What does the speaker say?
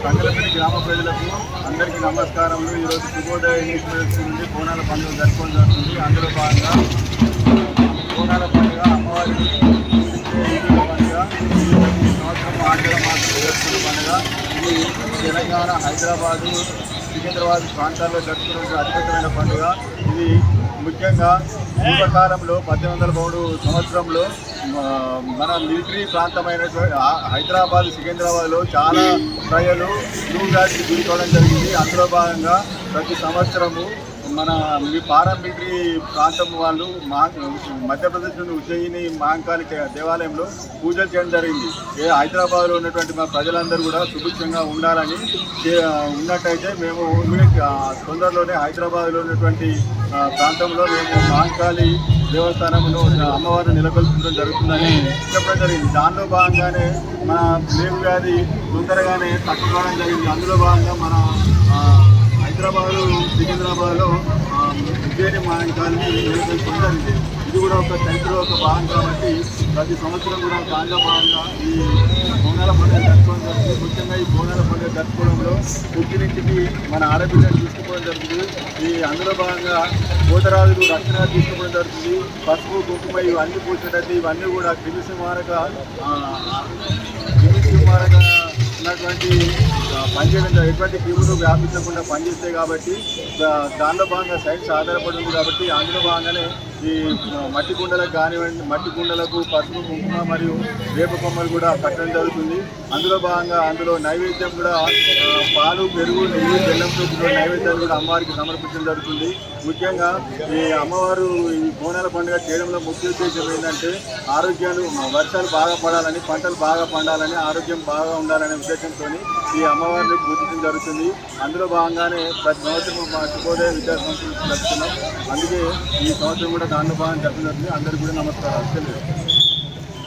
సంగలపల్లి గ్రామ ప్రజలకు అందరికీ నమస్కారములు. ఈరోజు శుభోదయ ఇంగ్లీష్ మీడియం స్కూల్ నుండి బోనాల పండుగ జరుపుకోవడం జరుగుతుంది. అందులో భాగంగా బోనాల పండుగ అమ్మవారికి పండుగ ఈ సంవత్సరం ఆంధ్ర మాసం జరుపుకునే పండుగ. ఇది తెలంగాణ, హైదరాబాదు, సికింద్రాబాద్ ప్రాంతాల్లో జరుపుకునే అతిపెద్దమైన పండుగ. ఇది ముఖ్యంగా పూర్వకాలంలో 1803 సంవత్సరంలో మన మిలిటరీ ప్రాంతమైన హైదరాబాద్, సికింద్రాబాద్లో చాలా ప్రజలు ఫ్లూ వ్యాధికి గురికోవడం జరిగింది. అందులో భాగంగా ప్రతి సంవత్సరము మన పారామిలిటరీ ప్రాంతం వాళ్ళు మధ్యప్రదేశ్లోని ఉజ్జయిని మహంకాళి దేవాలయంలో పూజలు చేయడం జరిగింది. హైదరాబాద్లో ఉన్నటువంటి మా ప్రజలందరూ కూడా సుభిక్షంగా ఉండాలని ఉన్నట్టయితే మేము తొందరలోనే హైదరాబాద్లో ఉన్నటువంటి ప్రాంతంలో మేము మహంకాళి దేవస్థానంలో అమ్మవారిని నెలకొల్పడం జరుగుతుందని చెప్పడం జరిగింది. దానిలో భాగంగానే మన ప్లేగు వ్యాధి తొందరగానే తట్టుకోవడం జరిగింది. అందులో భాగంగా మన హైదరాబాదు, సికింద్రాబాద్లో ఉజ్జయిని మహంకాళిని నెలకొల్పడం జరిగింది. ఇది కూడా ఒక చరిత్రలో ఒక భాగం కాబట్టి ప్రతి సంవత్సరం కూడా దానిలో భాగంగా ఈ బోనాల పండుగ జరుపుకోవడం జరుగుతుంది. ముఖ్యంగా ఈ బోనాల పండుగ జరుపుకోవడంలో పుట్టినింటికి మన ఆడపిల్లని తీసుకోవడం జరుగుతుంది. ఈ అందులో భాగంగా పోతరాజులు రక్షణ తీసుకోవడం జరుగుతుంది. పసుపు, కుంకుమ ఇవన్నీ పూసేటట్టు ఇవన్నీ కూడా క్రిమిసంహారక ఉన్నటువంటి పనిచేయడం, ఎటువంటి క్రిములు వ్యాపించకుండా పనిచేస్తాయి కాబట్టి దానిలో భాగంగా సైన్స్ ఆధారపడి ఉంది. కాబట్టి అందులో భాగంగానే ఈ మట్టి కుండలకు కానివ్వండి, మట్టి కుండలకు పసుపు, కుంకుమ మరియు వేప కొమ్మలు కూడా కట్టడం జరుగుతుంది. అందులో భాగంగా అందులో నైవేద్యం కూడా పాలు, పెరుగు, నెయ్యి, బెల్లంతో నైవేద్యాలు కూడా అమ్మవారికి సమర్పించడం జరుగుతుంది. ముఖ్యంగా ఈ అమ్మవారు ఈ బోనాల పండుగ చేయడంలో ముఖ్య ఉద్దేశం ఏంటంటే ఆరోగ్యాలు, వర్షాలు బాగా పడాలని, పంటలు బాగా పండాలని, ఆరోగ్యం బాగా ఉండాలనే ఉద్దేశంతో ఈ అమ్మవారిని పూజించడం జరుగుతుంది. అందులో భాగంగానే ప్రతి సంవత్సరం మా శుభోదయ విద్యా సంస్థలు జరుపుతున్నాం. అందుకే ఈ సంవత్సరం కూడా దానిలో భాగంగా జరుగుతుంది. అందరికీ కూడా నమస్కారాలు.